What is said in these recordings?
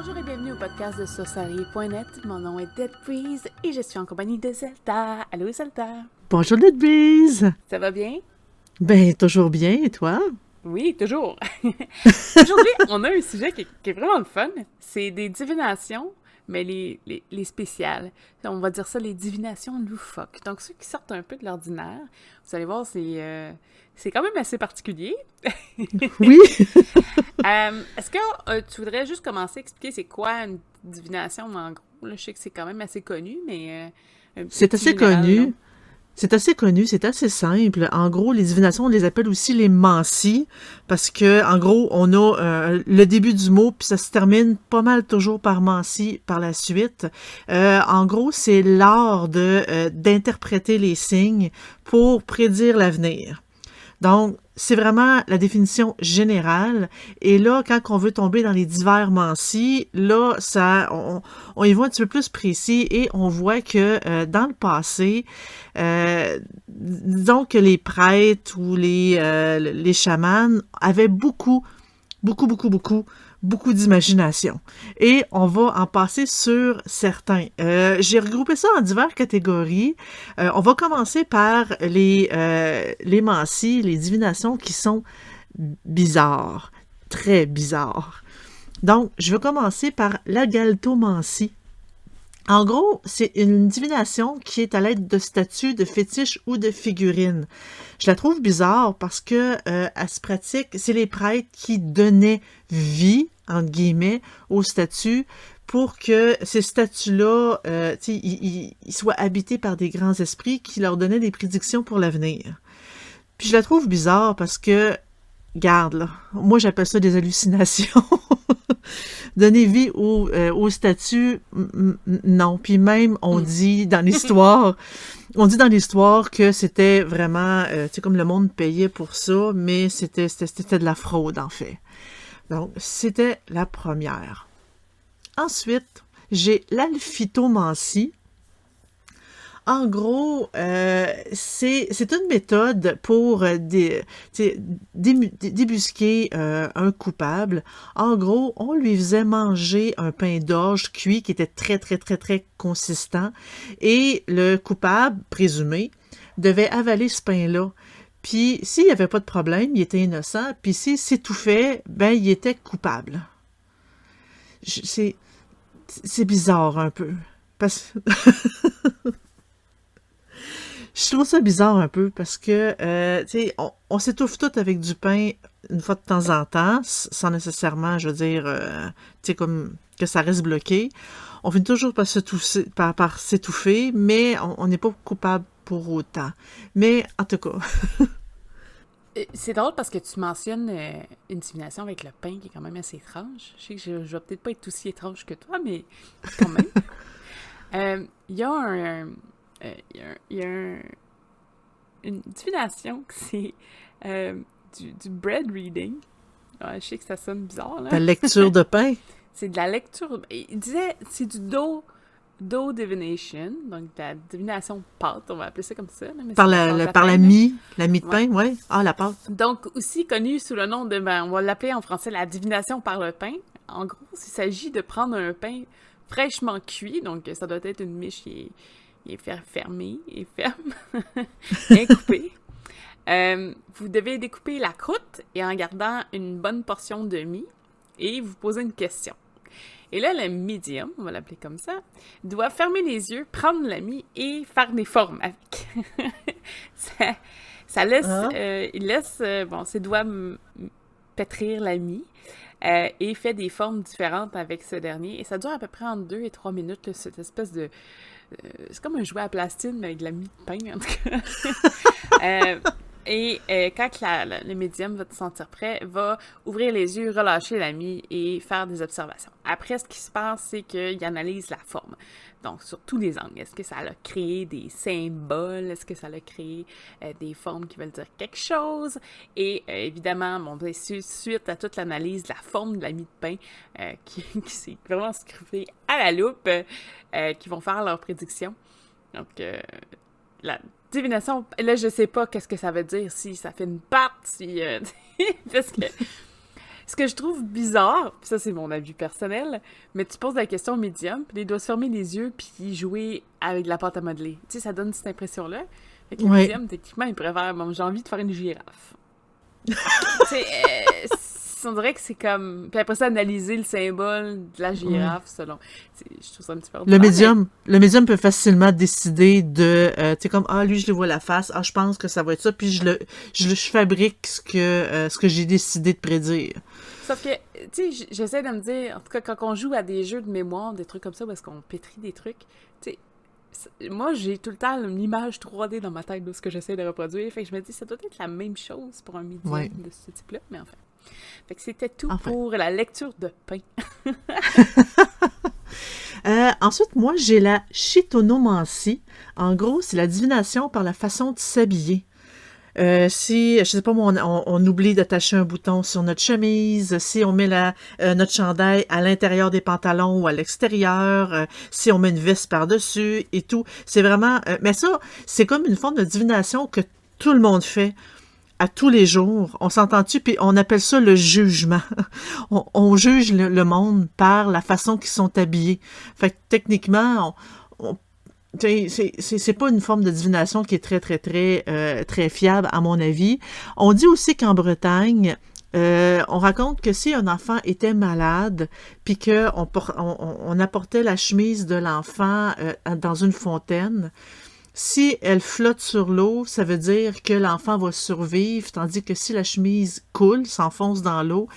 Bonjour et bienvenue au podcast de Sorcerie.net. Mon nom est Dead Breeze et je suis en compagnie de Zelda. Allô Zelda. Bonjour Dead Breeze. Ça va bien? Ben, toujours bien, et toi? Oui, toujours. Aujourd'hui, on a un sujet qui est vraiment le fun. C'est des divinations, mais les spéciales. On va dire ça, les divinations loufoques. Donc, ceux qui sortent un peu de l'ordinaire, vous allez voir, c'est quand même assez particulier. Oui. Est-ce que tu voudrais juste commencer à expliquer c'est quoi une divination, en gros? Là, je sais que c'est quand même assez connu, mais un C'est petit assez général, connu. non? C'est assez connu, c'est assez simple. En gros, les divinations, on les appelle aussi les mancies, parce que, en gros, on a le début du mot, puis ça se termine pas mal toujours par mancie par la suite. En gros, c'est l'art d'interpréter les signes pour prédire l'avenir. Donc, c'est vraiment la définition générale. Et là, quand on veut tomber dans les divers mancies, là, on y voit un petit peu plus précis et on voit que dans le passé, disons que les prêtres ou les chamans avaient beaucoup d'imagination. Et on va en passer sur certains. J'ai regroupé ça en diverses catégories. On va commencer par les mancies, les divinations qui sont bizarres, très bizarres. Donc, je vais commencer par la galtomancie. En gros, c'est une divination qui est à l'aide de statues, de fétiches ou de figurines. Je la trouve bizarre parce que elle se pratique, c'est les prêtres qui donnaient vie, entre guillemets, aux statues pour que ces statues-là, ils soient habités par des grands esprits qui leur donnaient des prédictions pour l'avenir. Puis je la trouve bizarre parce que, garde là, moi j'appelle ça des hallucinations. Donner vie aux statues, non. Puis même, on dit dans l'histoire que c'était vraiment, tu sais, comme le monde payait pour ça, mais c'était de la fraude, en fait. Donc, c'était la première. Ensuite, j'ai l'alphytomancie. En gros, c'est une méthode pour débusquer un coupable. En gros, on lui faisait manger un pain d'orge cuit qui était très consistant et le coupable, présumé, devait avaler ce pain-là. Puis, s'il n'y avait pas de problème, il était innocent. Puis, s'il s'étouffait, ben, il était coupable. C'est bizarre un peu. Parce Je trouve ça bizarre un peu parce que, tu sais, on s'étouffe tout avec du pain une fois de temps en temps, sans nécessairement, je veux dire, tu sais, comme que ça reste bloqué. On finit toujours par s'étouffer, mais on n'est pas coupable pour autant. Mais, en tout cas, C'est drôle parce que tu mentionnes une divination avec le pain qui est quand même assez étrange. Je sais que je vais peut-être pas être aussi étrange que toi, mais quand même. Il y a une divination que c'est du bread reading. Ouais, je sais que ça sonne bizarre, là. la lecture de pain, C'est de la lecture. Il disait, c'est du dough divination, donc de la divination pâte, on va appeler ça comme ça, là, mais c'est par de la pâte à par pain, là. la mie de Ouais. pain, ouais. Ah, la pâte. Donc, aussi connu sous le nom de, on va l'appeler en français la divination par le pain. En gros, il s'agit de prendre un pain fraîchement cuit, donc ça doit être une miche qui est fermée et ferme, bien coupée. Vous devez découper la croûte et en gardant une bonne portion de mie et vous posez une question. Et là, le médium, on va l'appeler comme ça, doit fermer les yeux, prendre la mie et faire des formes avec. ça, ça laisse, Ah. il laisse ses doigts pétrir la mie et fait des formes différentes avec ce dernier. Et ça dure à peu près entre 2 et 3 minutes, là, cette espèce de... c'est comme un jouet à plastine, mais avec de la mie de pain, en tout cas. Quand le médium va te sentir prêt, va ouvrir les yeux, relâcher la mie et faire des observations. Après, ce qui se passe, c'est qu'il analyse la forme. Donc, sur tous les angles. Est-ce que ça a créé des symboles? Est-ce que ça a créé des formes qui veulent dire quelque chose? Et évidemment, suite à toute l'analyse de la forme de la mie de pain, qui s'est vraiment scruté à la loupe, qui vont faire leurs prédictions. Donc, la divination, là, je sais pas qu'est-ce que ça veut dire, si ça fait une patte, si... parce que ce que je trouve bizarre, pis ça c'est mon avis personnel, mais tu poses la question au médium, puis il doit se fermer les yeux puis jouer avec de la pâte à modeler. Tu sais, ça donne cette impression-là. Fait que le médium, techniquement, il préfère, bon, j'ai envie de faire une girafe. Tu sais, on dirait que c'est comme... Puis après ça, analyser le symbole de la girafe selon... Je trouve ça un petit peu... Le médium peut facilement décider de... tu sais, comme, lui, je lui vois la face, je pense que ça va être ça, puis je fabrique ce que j'ai décidé de prédire. Sauf que, tu sais, j'essaie de me dire, en tout cas, quand on joue à des jeux de mémoire, des trucs comme ça, où est-ce qu'on pétrit des trucs, tu sais, moi, j'ai tout le temps une image 3D dans ma tête de ce que j'essaie de reproduire. Fait que je me dis, ça doit être la même chose pour un médium de ce type-là, mais enfin. Fait que c'était tout pour la lecture de pain. Ensuite, moi, j'ai la chitonomancie. En gros, c'est la divination par la façon de s'habiller. Si, je sais pas moi, on oublie d'attacher un bouton sur notre chemise, si on met notre chandail à l'intérieur des pantalons ou à l'extérieur, si on met une veste par-dessus et tout, c'est vraiment... mais ça, c'est comme une forme de divination que tout le monde fait à tous les jours. On s'entend-tu? Puis on appelle ça le jugement. On juge le monde par la façon qu'ils sont habillés. Fait que techniquement, c'est pas une forme de divination qui est très fiable, à mon avis. On dit aussi qu'en Bretagne, on raconte que si un enfant était malade, puis qu'on apportait la chemise de l'enfant dans une fontaine, si elle flotte sur l'eau, ça veut dire que l'enfant va survivre, tandis que si la chemise coule, s'enfonce dans l'eau,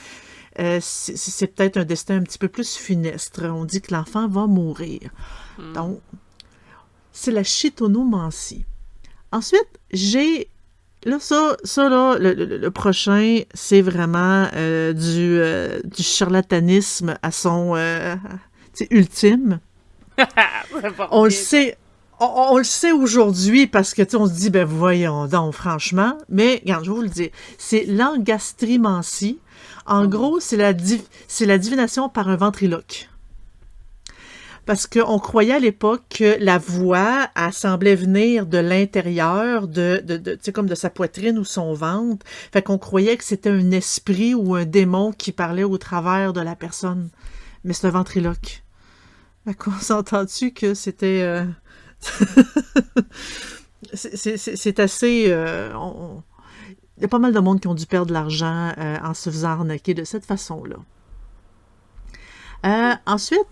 c'est peut-être un destin un petit peu plus funeste. On dit que l'enfant va mourir. Donc, c'est la chitonomancie. Ensuite, j'ai... Là, le prochain, c'est vraiment du charlatanisme à son ultime. On le sait... On le sait aujourd'hui parce que, tu sais, on se dit, ben voyons donc, franchement. Mais, regarde, je vais vous le dire. C'est l'engastrimancie. En gros, c'est la divination par un ventriloque. Parce qu'on croyait à l'époque que la voix, elle semblait venir de l'intérieur, tu sais, comme de sa poitrine ou son ventre. Fait qu'on croyait que c'était un esprit ou un démon qui parlait au travers de la personne. Mais c'est un ventriloque. Fait qu'on s'entend-tu que c'était... c'est assez... il y a pas mal de monde qui ont dû perdre de l'argent en se faisant arnaquer de cette façon-là. Ensuite,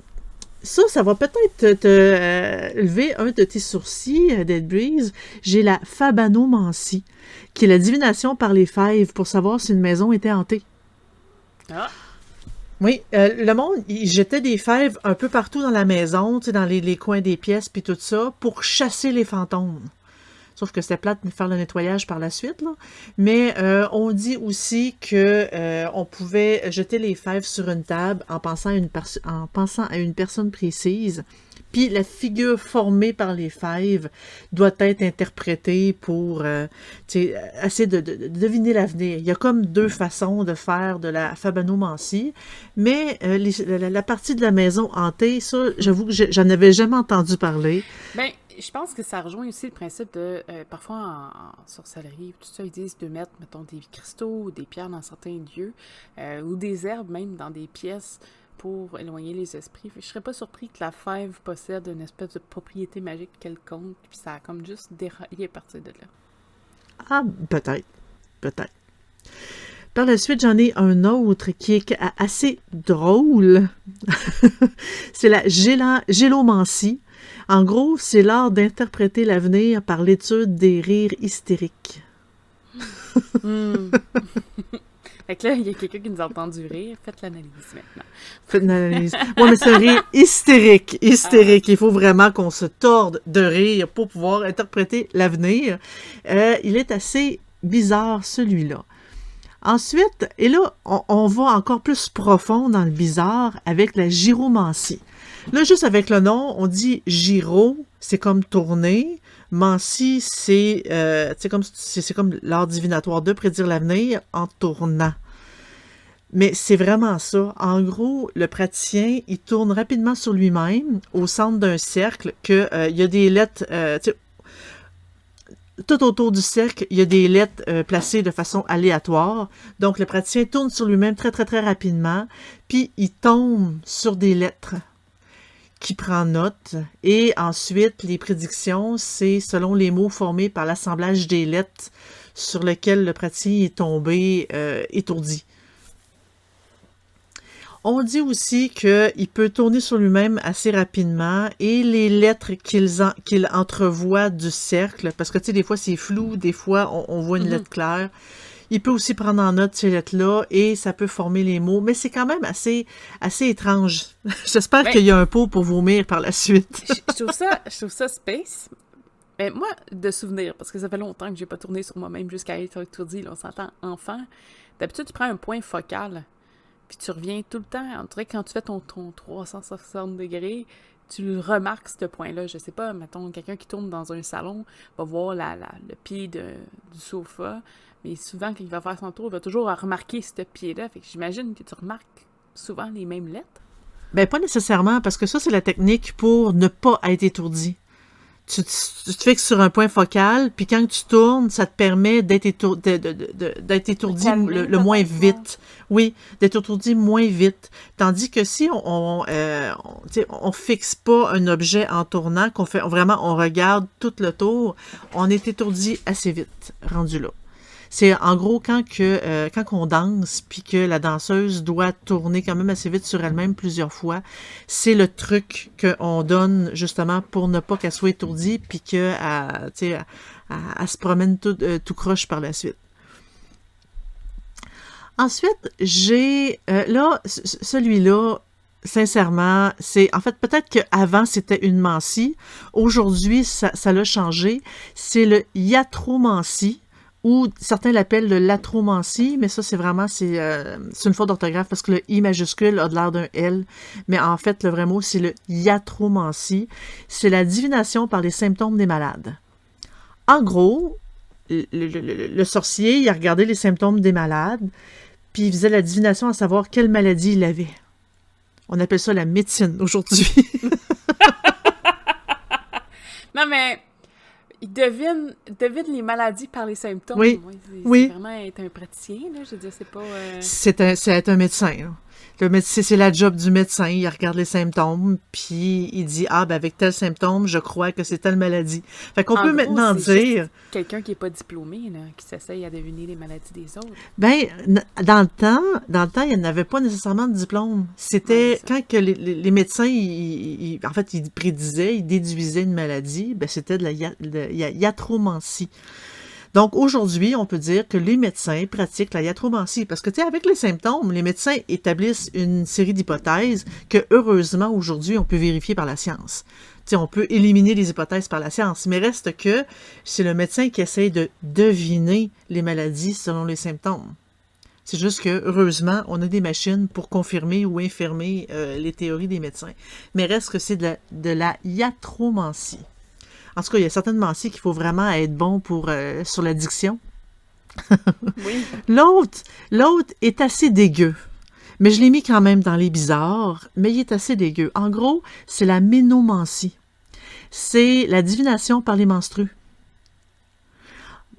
ça va peut-être te lever un de tes sourcils, Dead Breeze. J'ai la fabanomancie, qui est la divination par les fèves pour savoir si une maison était hantée. Ah! Oui, le monde, il jetait des fèves un peu partout dans la maison, tu sais, dans les coins des pièces, puis tout ça, pour chasser les fantômes. Sauf que c'était plate de faire le nettoyage par la suite, là. Mais on dit aussi que on pouvait jeter les fèves sur une table en pensant à une personne précise. Puis la figure formée par les fèves doit être interprétée pour essayer de deviner l'avenir. Il y a comme deux façons de faire de la fabanomancie, mais la partie de la maison hantée, ça, j'avoue que j'en avais jamais entendu parler. Ben, je pense que ça rejoint aussi le principe de, parfois en sorcellerie, tout ça, ils disent de mettre, mettons, des cristaux ou des pierres dans certains lieux, ou des herbes même dans des pièces, pour éloigner les esprits. Je serais pas surpris que la fève possède une espèce de propriété magique quelconque, puis ça a comme juste déraillé à partir de là. Ah, peut-être. Par la suite, j'en ai un autre qui est assez drôle. C'est la gélomancie. En gros, c'est l'art d'interpréter l'avenir par l'étude des rires hystériques. Fait que là, il y a quelqu'un qui nous a entendu rire. Faites l'analyse maintenant. Faites l'analyse. Oui, mais c'est un rire hystérique. Il faut vraiment qu'on se torde de rire pour pouvoir interpréter l'avenir. Il est assez bizarre, celui-là. Ensuite, et là, on va encore plus profond dans le bizarre avec la gyromancie. Là, juste avec le nom, on dit gyro, c'est comme tourner. Mancie, c'est comme l'art divinatoire de prédire l'avenir en tournant. Mais c'est vraiment ça. En gros, le praticien, il tourne rapidement sur lui-même au centre d'un cercle, il y a des lettres... tout autour du cercle, il y a des lettres placées de façon aléatoire. Donc, le praticien tourne sur lui-même très, très, très rapidement, puis il tombe sur des lettres qui prend note. Et ensuite, les prédictions, c'est selon les mots formés par l'assemblage des lettres sur lesquels le praticien est tombé étourdi. On dit aussi qu'il peut tourner sur lui-même assez rapidement et les lettres qu'il entrevoit du cercle, parce que tu sais, des fois c'est flou, des fois on voit une lettre claire. Il peut aussi prendre en note ces lettres-là et ça peut former les mots, mais c'est quand même assez étrange. J'espère qu'il y a un pot pour vomir par la suite. je trouve ça space. Mais moi, de souvenir, parce que ça fait longtemps que j'ai pas tourné sur moi-même jusqu'à être étourdi, là, on s'entend enfant. D'habitude, tu prends un point focal. Puis tu reviens tout le temps. On dirait que quand tu fais ton 360 degrés, tu le remarques, ce point-là. Je sais pas, mettons, quelqu'un qui tourne dans un salon va voir le pied du sofa, mais souvent, quand il va faire son tour, il va toujours remarquer ce pied-là. Fait que j'imagine que tu remarques souvent les mêmes lettres. Ben, pas nécessairement, parce que ça, c'est la technique pour ne pas être étourdi. Tu te fixes sur un point focal, puis quand tu tournes, ça te permet d'être étourdi le moins vite. Oui, d'être étourdi moins vite. Tandis que si on fixe pas un objet en tournant, on regarde tout le tour, on est étourdi assez vite, rendu là. C'est en gros quand on danse puis que la danseuse doit tourner quand même assez vite sur elle-même plusieurs fois, c'est le truc qu'on donne justement pour ne pas qu'elle soit étourdie puis qu'elle se promène tout croche par la suite. Ensuite, j'ai celui-là, sincèrement, en fait peut-être qu'avant c'était une mancie, aujourd'hui ça l'a changé, c'est le iatromancie. Ou certains l'appellent le latromancie, mais ça, c'est une faute d'orthographe parce que le I majuscule a de l'air d'un L. Mais en fait, le vrai mot, c'est le iatromancie. C'est la divination par les symptômes des malades. En gros, le sorcier, il a regardé les symptômes des malades, puis il faisait la divination à savoir quelle maladie il avait. On appelle ça la médecine aujourd'hui. Non, mais... Il devine les maladies par les symptômes. Oui, c'est vraiment être un praticien, là. Je veux dire, c'est pas... C'est être un médecin, là. Le médecin, c'est la job du médecin. Il regarde les symptômes, puis il dit « Ah, ben avec tel symptôme, je crois que c'est telle maladie. » Fait qu'on peut maintenant dire... quelqu'un qui n'est pas diplômé, là, qui s'essaye à deviner les maladies des autres. Ben, dans le temps, il n'y en avait pas nécessairement de diplôme. C'était quand que les médecins, en fait, ils prédisaient, ils déduisaient une maladie, ben c'était de la iatromancie. Donc, aujourd'hui, on peut dire que les médecins pratiquent la iatromancie parce que, tu sais, avec les symptômes, les médecins établissent une série d'hypothèses que, heureusement, aujourd'hui, on peut vérifier par la science. Tu sais, on peut éliminer les hypothèses par la science, mais reste que c'est le médecin qui essaie de deviner les maladies selon les symptômes. C'est juste que, heureusement, on a des machines pour confirmer ou infirmer les théories des médecins. Mais reste que c'est de la iatromancie. En tout cas, il y a certaines mancies qu'il faut vraiment être bon sur la diction. Oui. L'autre est assez dégueu. Mais je l'ai mis quand même dans les bizarres, mais il est assez dégueu. En gros, c'est la ménomancie. C'est la divination par les menstrues.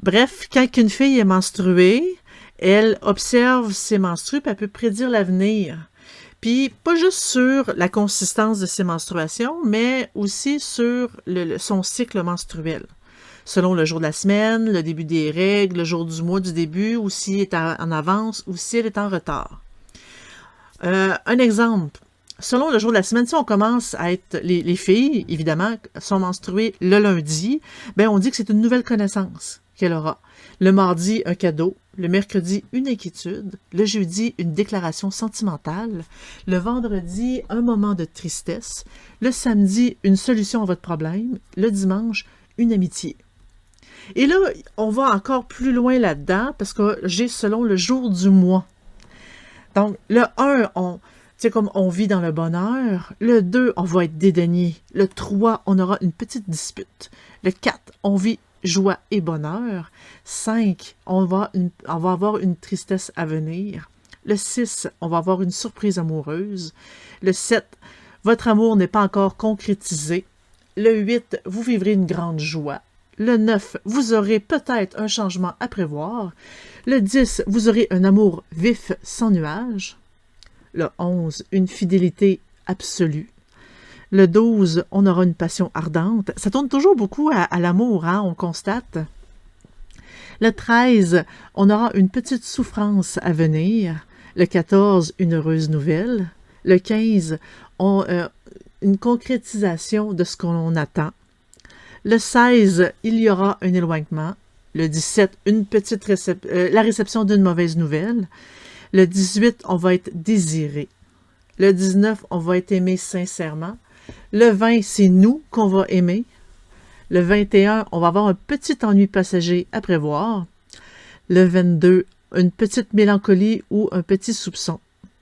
Bref, quand une fille est menstruée, elle observe ses menstrues puis elle peut prédire l'avenir. Puis, pas juste sur la consistance de ses menstruations, mais aussi sur son cycle menstruel. Selon le jour de la semaine, le début des règles, le jour du mois du début, ou si elle est en avance, ou si elle est en retard. Un exemple. Selon le jour de la semaine, si on commence à être... Les filles, évidemment, sont menstruées le lundi, ben on dit que c'est une nouvelle connaissance qu'elle aura. Le mardi, un cadeau. Le mercredi, une inquiétude. Le jeudi, une déclaration sentimentale. Le vendredi, un moment de tristesse. Le samedi, une solution à votre problème. Le dimanche, une amitié. Et là, on va encore plus loin là-dedans parce que j'ai selon le jour du mois. Donc, le 1, c'est comme on vit dans le bonheur. Le 2, on va être dédaigné. Le 3, on aura une petite dispute. Le 4, on vit joie et bonheur. 5, on va avoir une tristesse à venir. Le 6, on va avoir une surprise amoureuse. Le 7, votre amour n'est pas encore concrétisé. Le 8, vous vivrez une grande joie. Le 9, vous aurez peut-être un changement à prévoir. Le 10, vous aurez un amour vif sans nuage. Le 11, une fidélité absolue. Le 12, on aura une passion ardente. Ça tourne toujours beaucoup à l'amour, hein, on constate. Le 13, on aura une petite souffrance à venir. Le 14, une heureuse nouvelle. Le 15, une concrétisation de ce qu'on attend. Le 16, il y aura un éloignement. Le 17, la réception d'une mauvaise nouvelle. Le 18, on va être désiré. Le 19, on va être aimé sincèrement. Le 20, c'est nous qu'on va aimer. Le 21, on va avoir un petit ennui passager à prévoir. Le 22, une petite mélancolie ou un petit soupçon.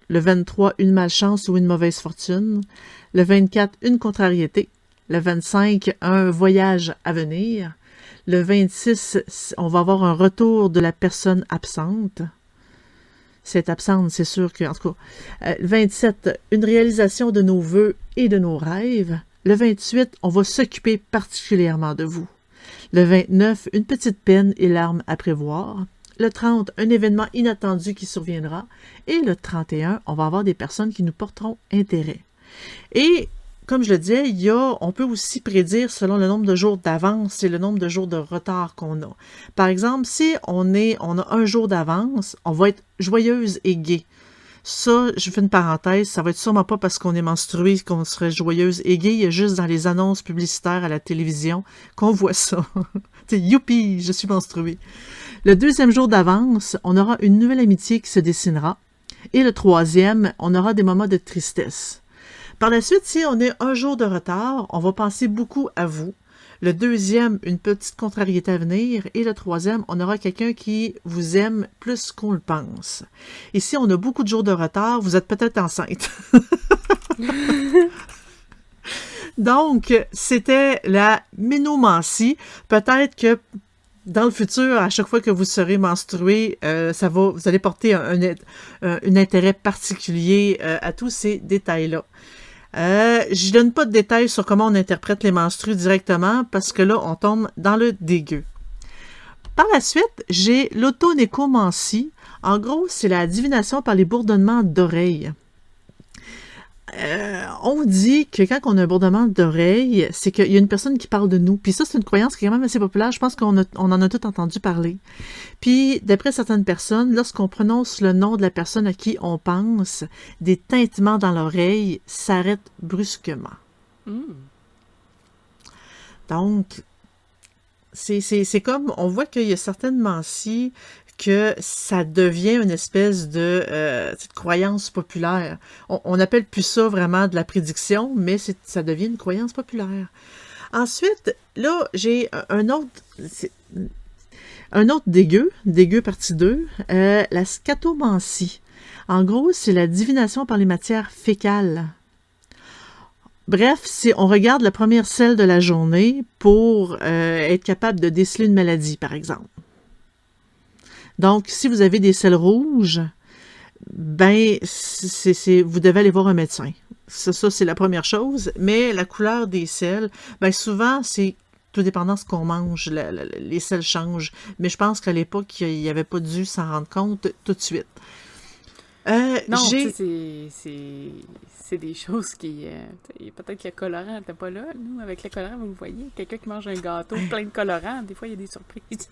Le 23, une malchance ou une mauvaise fortune. Le 24, une contrariété. Le 25, un voyage à venir. Le 26, on va avoir un retour de la personne absente. C'est absente, c'est sûr que, en tout cas. Le 27, une réalisation de nos vœux et de nos rêves. Le 28, on va s'occuper particulièrement de vous. Le 29, une petite peine et larmes à prévoir. Le 30, un événement inattendu qui surviendra. Et le 31, on va avoir des personnes qui nous porteront intérêt. Et, comme je le disais, on peut aussi prédire selon le nombre de jours d'avance et le nombre de jours de retard qu'on a. Par exemple, si on a un jour d'avance, on va être joyeuse et gaie. Ça, je fais une parenthèse, ça va être sûrement pas parce qu'on est menstrué qu'on serait joyeuse et gaie, il y a juste dans les annonces publicitaires à la télévision qu'on voit ça. Youpi, je suis menstruée. Le deuxième jour d'avance, on aura une nouvelle amitié qui se dessinera. Et le troisième, on aura des moments de tristesse. Par la suite, si on est un jour de retard, on va penser beaucoup à vous. Le deuxième, une petite contrariété à venir. Et le troisième, on aura quelqu'un qui vous aime plus qu'on le pense. Et si on a beaucoup de jours de retard, vous êtes peut-être enceinte. Donc, c'était la ménomancie. Peut-être que dans le futur, à chaque fois que vous serez menstrué, vous allez porter un intérêt particulier à tous ces détails-là. Je donne pas de détails sur comment on interprète les menstrues directement parce que là, on tombe dans le dégueu. Par la suite, j'ai l'autonécomancie. En gros, c'est la divination par les bourdonnements d'oreilles. On dit que quand on a un bourdonnement d'oreille, c'est qu'il y a une personne qui parle de nous. Puis ça, c'est une croyance qui est quand même assez populaire. Je pense qu'on en a tout entendu parler. Puis, d'après certaines personnes, lorsqu'on prononce le nom de la personne à qui on pense, des tintements dans l'oreille s'arrêtent brusquement. Donc, c'est comme, on voit qu'il y a certaines mancies que ça devient une espèce de croyance populaire. On appelle plus ça vraiment de la prédiction, mais ça devient une croyance populaire. Ensuite, là, j'ai un autre dégueu partie 2, la scatomancie. En gros, c'est la divination par les matières fécales. Bref, on regarde la première selle de la journée pour être capable de déceler une maladie, par exemple. Donc, si vous avez des selles rouges, ben, vous devez aller voir un médecin. Ça, c'est la première chose. Mais la couleur des selles, ben, souvent, c'est tout dépendant de ce qu'on mange, les selles changent. Mais je pense qu'à l'époque, il n'y avait pas dû s'en rendre compte tout de suite. Non, c'est des choses qui... peut-être que le colorant n'était pas là. Nous, avec le colorant, vous le voyez, quelqu'un qui mange un gâteau plein de colorant, des fois, il y a des surprises.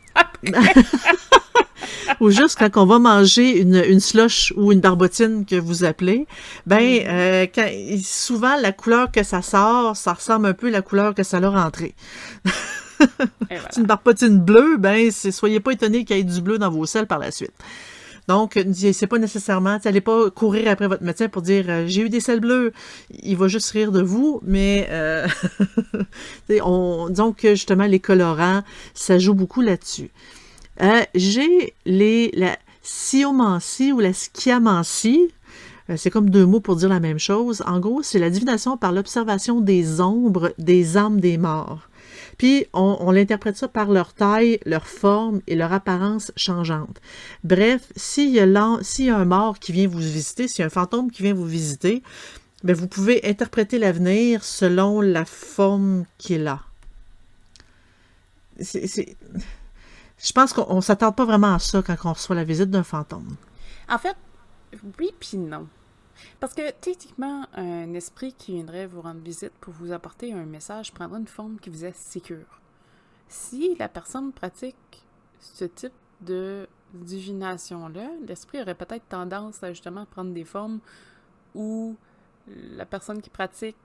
Ou juste quand on va manger une slush ou une barbotine que vous appelez, ben souvent la couleur que ça sort, ça ressemble un peu à la couleur que ça l'a rentré. Voilà. C'est une barbotine bleue, ben soyez pas étonnés qu'il y ait du bleu dans vos selles par la suite. Donc, c'est pas nécessairement, allez pas courir après votre médecin pour dire j'ai eu des selles bleues. Il va juste rire de vous, mais disons que justement les colorants, ça joue beaucoup là-dessus. J'ai la sciomancie ou la schiamancie. C'est comme deux mots pour dire la même chose. En gros, c'est la divination par l'observation des ombres des âmes des morts. Puis, on l'interprète ça par leur taille, leur forme et leur apparence changeante. Bref, s'il y a un mort qui vient vous visiter, s'il y a un fantôme qui vient vous visiter, bien, vous pouvez interpréter l'avenir selon la forme qu'il a. Je pense qu'on s'attend pas vraiment à ça quand on reçoit la visite d'un fantôme. En fait, oui puis non. Parce que, techniquement, un esprit qui viendrait vous rendre visite pour vous apporter un message prendrait une forme qui vous est sécure. Si la personne pratique ce type de divination-là, l'esprit aurait peut-être tendance à justement prendre des formes où la personne qui pratique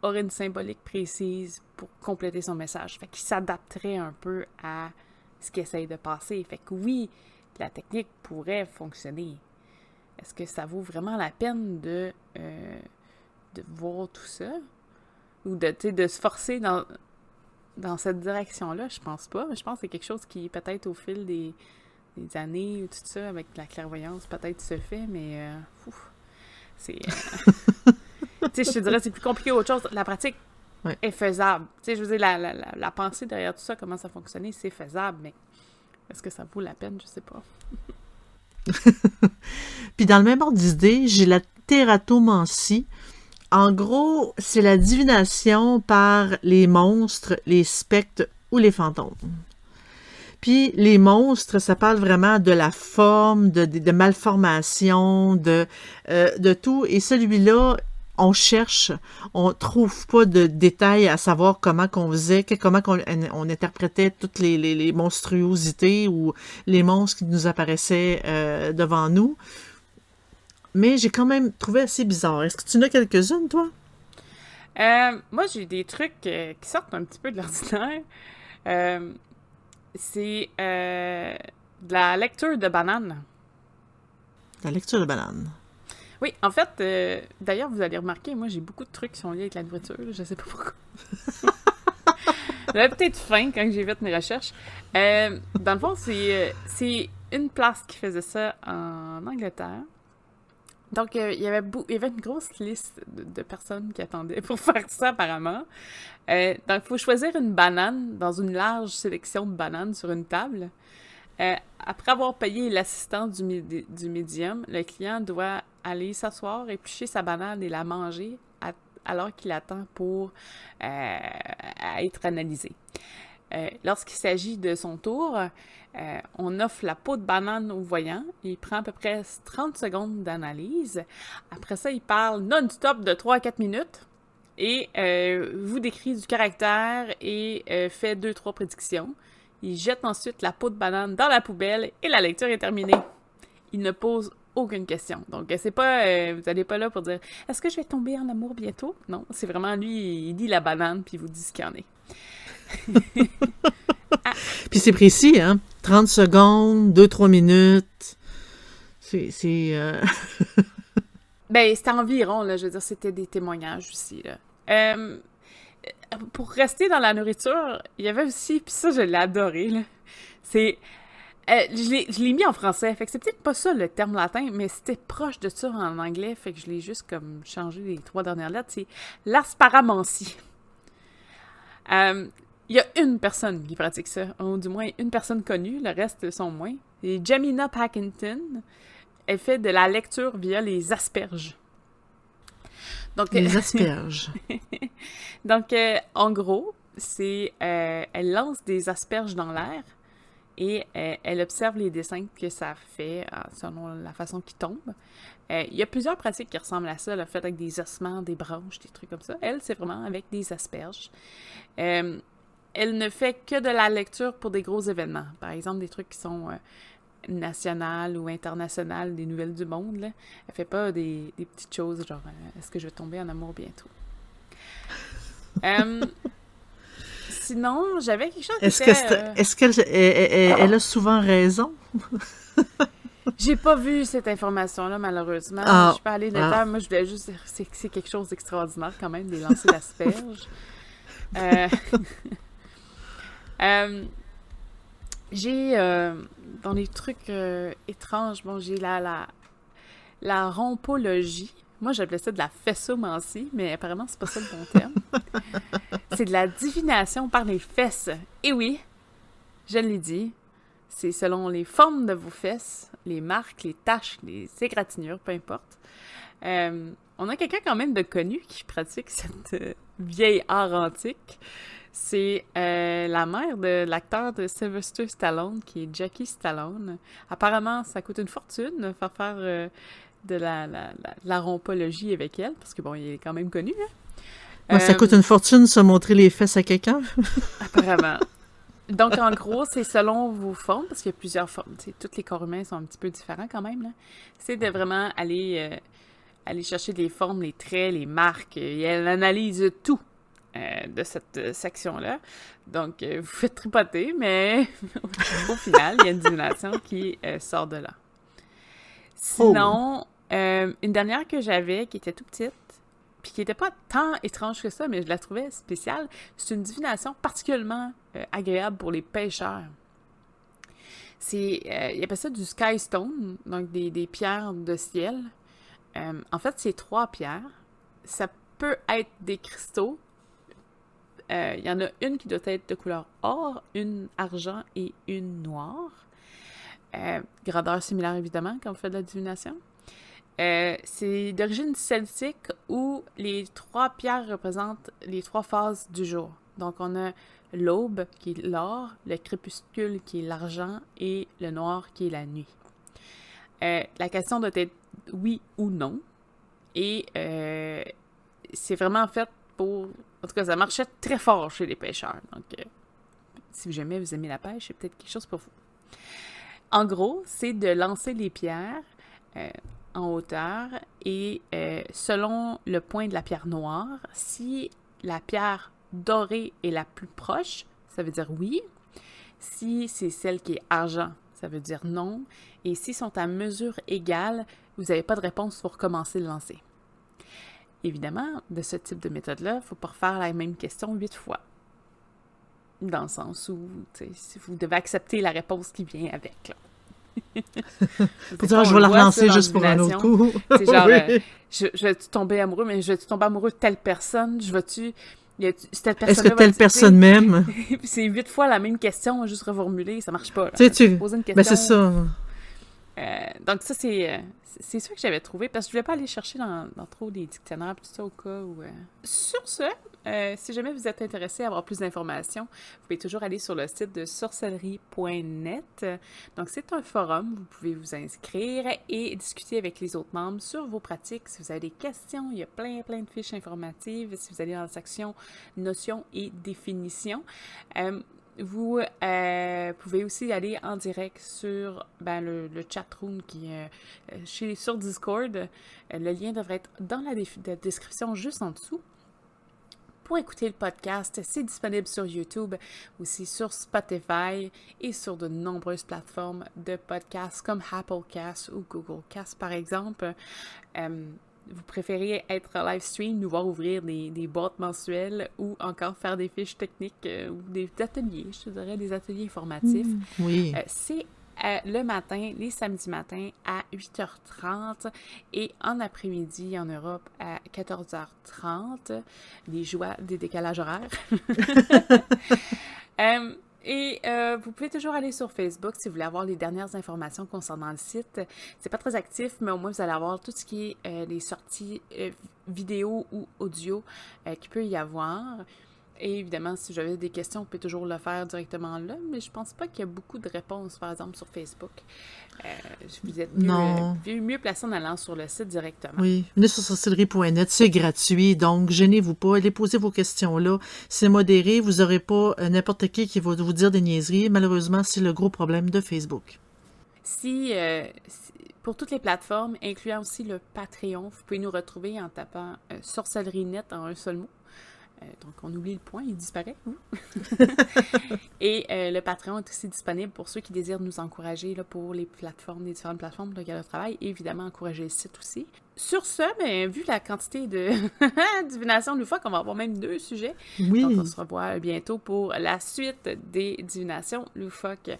aurait une symbolique précise pour compléter son message. Fait qu'il s'adapterait un peu à ce qu'il essaye de passer. Fait que oui, la technique pourrait fonctionner. Est-ce que ça vaut vraiment la peine de voir tout ça? Ou de se forcer dans cette direction-là? Je pense pas. Je pense que c'est quelque chose qui, peut-être au fil des années, tout ça, avec la clairvoyance, peut-être se fait, mais c'est... tu sais, je te dirais, c'est plus compliqué autre chose. La pratique est faisable. Tu sais, je veux dire, la pensée derrière tout ça, comment ça fonctionne, c'est faisable, mais est-ce que ça vaut la peine? Je sais pas. Puis dans le même ordre d'idée, j'ai la tératomancie. En gros, c'est la divination par les monstres, les spectres ou les fantômes. Puis les monstres, ça parle vraiment de la forme, de malformation, de tout. Et celui-là, on cherche, on trouve pas de détails à savoir comment qu'on faisait, comment on interprétait toutes les monstruosités ou les monstres qui nous apparaissaient devant nous. Mais j'ai quand même trouvé assez bizarre. Est-ce que tu en as quelques-unes, toi? Moi, j'ai des trucs qui sortent un petit peu de l'ordinaire. C'est de la lecture de bananes. La lecture de bananes. Oui, en fait, d'ailleurs, vous allez remarquer, moi, j'ai beaucoup de trucs qui sont liés avec la nourriture. Là, je sais pas pourquoi. J'avais peut-être faim quand j'ai fait mes recherches. Dans le fond, c'est une place qui faisait ça en Angleterre. Donc, il y avait une grosse liste de personnes qui attendaient pour faire ça, apparemment. Donc, il faut choisir une banane dans une large sélection de bananes sur une table. Après avoir payé l'assistant du médium, le client doit aller s'asseoir, éplucher sa banane et la manger alors qu'il attend pour être analysé. Lorsqu'il s'agit de son tour, on offre la peau de banane au voyant. Il prend à peu près 30 secondes d'analyse. Après ça, il parle non-stop de 3 à 4 minutes et vous décrit du caractère et fait 2-3 prédictions. Il jette ensuite la peau de banane dans la poubelle et la lecture est terminée. Il ne pose aucune question. Donc, c'est pas, vous n'allez pas là pour dire « Est-ce que je vais tomber en amour bientôt? » Non, c'est vraiment lui, il lit la banane puis il vous dit ce qu'il y en est. Puis c'est précis, hein? 30 secondes, 2-3 minutes. Ben, c'était environ, là, je veux dire, c'était des témoignages aussi, là. Pour rester dans la nourriture, il y avait aussi, puis ça, je l'ai adoré, là, c'est... je l'ai mis en français, fait que c'est peut-être pas ça le terme latin, mais c'était proche de ça en anglais, fait que je l'ai juste comme changé les 3 dernières lettres, c'est l'asparamancie. Il y a une personne qui pratique ça, ou du moins une personne connue, le reste sont moins. C'est Jamina Packington. Elle fait de la lecture via les asperges. Donc, les asperges. Donc, en gros, elle lance des asperges dans l'air et elle observe les dessins que ça fait selon la façon qu'ils tombent. Il y a plusieurs pratiques qui ressemblent à ça, le fait avec des ossements, des branches, des trucs comme ça. Elle, c'est vraiment avec des asperges. Elle ne fait que de la lecture pour des gros événements. Par exemple, des trucs qui sont nationales ou internationales, des nouvelles du monde. Là. Elle fait pas des petites choses genre est-ce que je vais tomber en amour bientôt? Sinon, j'avais quelque chose qui Est-ce qu'elle a souvent raison? J'ai pas vu cette information-là, malheureusement. Je suis pas allée là-dedans. Moi, je voulais juste dire que c'est quelque chose d'extraordinaire quand même, des lancers d'asperges. J'ai, dans les trucs étranges, bon, j'ai la rompologie. Moi, j'appelais ça de la fessomancie, mais apparemment, c'est pas ça le bon terme. C'est de la divination par les fesses. Et oui, je l'ai dit, c'est selon les formes de vos fesses, les marques, les taches, les égratignures, peu importe. On a quelqu'un quand même de connu qui pratique cette vieille art antique. C'est la mère de l'acteur de Sylvester Stallone, qui est Jackie Stallone. Apparemment, ça coûte une fortune de faire de la rompologie avec elle, parce que bon, il est quand même connu, hein? Ça coûte une fortune se montrer les fesses à quelqu'un. Apparemment. Donc, en gros, c'est selon vos formes, parce qu'il y a plusieurs formes. T'sais, tous les corps humains sont un petit peu différents quand même, là. C'est de vraiment aller chercher les formes, les traits, les marques. Et elle analyse tout de cette section-là. Donc, vous faites tripoter, mais au final, il y a une divination qui sort de là. Sinon, une dernière que j'avais, qui était tout petite, puis qui n'était pas tant étrange que ça, mais je la trouvais spéciale, c'est une divination particulièrement agréable pour les pêcheurs. Ils appellent ça du sky stone, donc des pierres de ciel. En fait, c'est 3 pierres. Ça peut être des cristaux. Il y en a une qui doit être de couleur or, une argent et une noire. Grandeur similaire, évidemment, quand vous faites de la divination. C'est d'origine celtique où les 3 pierres représentent les 3 phases du jour. Donc, on a l'aube, qui est l'or, le crépuscule, qui est l'argent, et le noir, qui est la nuit. La question doit être oui ou non. Et c'est vraiment fait pour... En tout cas, ça marchait très fort chez les pêcheurs. Donc, si jamais vous aimez la pêche, c'est peut-être quelque chose pour vous. En gros, c'est de lancer les pierres en hauteur et selon le point de la pierre noire, si la pierre dorée est la plus proche, ça veut dire oui. Si c'est celle qui est argent, ça veut dire non. Et s'ils sont à mesure égale, vous n'avez pas de réponse, il faut recommencer le lancer. Évidemment, de ce type de méthode-là, il ne faut pas refaire la même question 8 fois. Dans le sens où vous devez accepter la réponse qui vient avec. Là. Pour dire, je vais la relancer juste pour un autre coup. C'est genre, Oui. je vais-tu tomber amoureux, mais je vais-tu tomber amoureux de telle personne? Est-ce que telle personne m'aime? C'est 8 fois la même question, juste reformulée, ça marche pas. Là. Poser une question. Ben c'est ça. Donc ça, c'est ça que j'avais trouvé, parce que je voulais pas aller chercher dans trop des dictionnaires, tout ça, au cas où... Sur ce, si jamais vous êtes intéressé à avoir plus d'informations, vous pouvez toujours aller sur le site de sorcellerie.net. Donc, c'est un forum, vous pouvez vous inscrire et discuter avec les autres membres sur vos pratiques. Si vous avez des questions, il y a plein de fiches informatives. Si vous allez dans la section notions et définitions, vous pouvez aussi aller en direct sur le chatroom qui est sur Discord. Le lien devrait être dans la description juste en dessous. Pour écouter le podcast, c'est disponible sur YouTube, aussi sur Spotify et sur de nombreuses plateformes de podcasts comme Applecast ou Google Cast, par exemple. Vous préférez être live stream, nous voir ouvrir des boîtes mensuelles ou encore faire des fiches techniques ou des ateliers, je te dirais des ateliers informatifs. Oui. C'est le matin, les samedis matins à 8h30 et en après-midi en Europe à 14h30. Les joies des décalages horaires. Vous pouvez toujours aller sur Facebook si vous voulez avoir les dernières informations concernant le site. C'est pas très actif, mais au moins vous allez avoir tout ce qui est les sorties vidéo ou audio qu'il peut y avoir. Et évidemment, si j'avais des questions, on peut toujours le faire directement là, mais je pense pas qu'il y a beaucoup de réponses, par exemple, sur Facebook. Vous êtes mieux placé en allant sur le site directement. Oui, venez sur sorcellerie.net, c'est gratuit, donc gênez-vous pas, allez poser vos questions là. C'est modéré, vous n'aurez pas n'importe qui va vous dire des niaiseries. Malheureusement, c'est le gros problème de Facebook. Pour toutes les plateformes, incluant aussi le Patreon, vous pouvez nous retrouver en tapant sorcellerie.net en un seul mot. Donc, on oublie le point, il disparaît. Et le Patreon est aussi disponible pour ceux qui désirent nous encourager là, pour les différentes plateformes de Gala de travail et évidemment encourager le site aussi. Sur ce, vu la quantité de divination loufoque, on va avoir même 2 sujets. Oui. Donc, on se revoit bientôt pour la suite des divinations loufoques.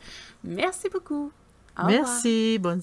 Merci beaucoup. Au revoir. Merci, bonne